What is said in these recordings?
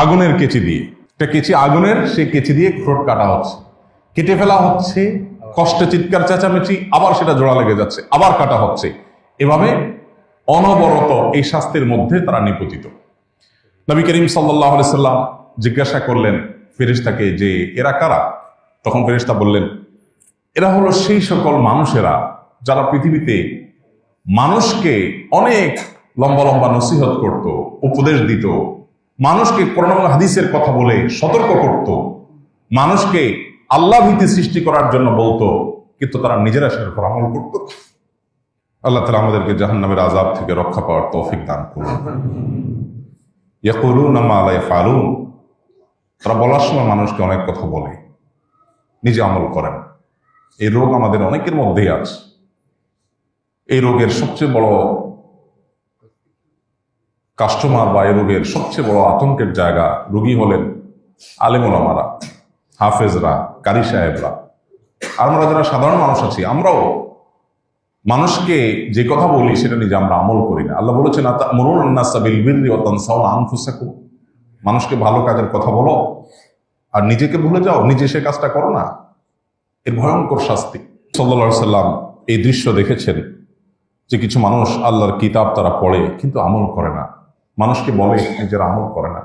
আগুনের কেচি দিয়ে, একটা কেচি আগুনের, সেই কেচি দিয়ে ঠোঁট কাটা হচ্ছে, কেটে ফেলা হচ্ছে, কষ্টে চিৎকার চেঁচামেচি, আবার সেটা জোড়া লেগে যাচ্ছে, আবার কাটা হচ্ছে। এভাবে অনবরত এই শাস্তির মধ্যে তারা নিপতিত। নবী করিম সাল্লাল্লাহু আলাইহি সাল্লাম জিজ্ঞাসা করলেন ফেরেশতাকে যে এরা কারা? তখন ফেরেশতা বললেন, এরা হলো সেই সকল মানুষেরা যারা পৃথিবীতে মানুষকে অনেক লম্বা লম্বা নসিহত করত, উপদেশ দিত, মানুষকে কোরআন এবং হাদিসের কথা বলে সতর্ক করত, মানুষকে আল্লাহ ভীতি সৃষ্টি করার জন্য বলতো, কিন্তু তারা নিজেরা সেটার উপর আমল করত। আল্লাহ তাআলা আমাদেরকে জাহান্নামের আযাব থেকে রক্ষা পাওয়ার তৌফিক দান করুন। ইয়াকুলুনা মা লা ইয়াফআলুন, তারা বলার সময় মানুষকে অনেক কথা বলে, নিজে আমল করেন। এই রোগ আমাদের অনেকের মধ্যেই আছে। এই রোগের সবচেয়ে বড় কাস্টমার বা এই রোগের সবচেয়ে বড় আতঙ্কের জায়গা রোগী হলেন আলেম ওলামারা, হাফেজরা, কারি সাহেবরা। আর আমরা যারা সাধারণ মানুষ আছি, আমরাও মানুষকে যে কথা বলি সেটা নিজে আমরা আমল করি না। আল্লাহ বলেছেন, আতা'মুরুনা আন-নাসা বিল বিররি ওয়া তানসাউনা আনফুসাকুম, মানুষকে ভালো কাজের কথা বলো আর নিজেকে ভুলে যাও, নিজে সে কাজটা করো না। এর ভয়ঙ্কর শাস্তি। সাল্লাল্লাহু আলাইহি সাল্লাম এই দৃশ্য দেখেছেন যে কিছু মানুষ আল্লাহর কিতাব তারা পড়ে কিন্তু আমল করে না, মানুষকে বলে নিজেরা আমল করে না।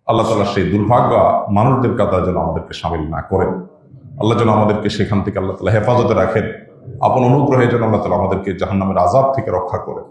আল্লাহ তাআলা সেই দুর্ভাগ্য মানুষদের কাতারে যেন আমাদেরকে শামিল না করেন। আল্লাহ যেন আমাদেরকে সেখান থেকে আল্লাহ তাআলা হেফাজতে রাখেন। আপন অনুগ্রহে যেন আল্লাহ তাআলা আমাদেরকে জাহান্নামের আযাব থেকে রক্ষা করেন।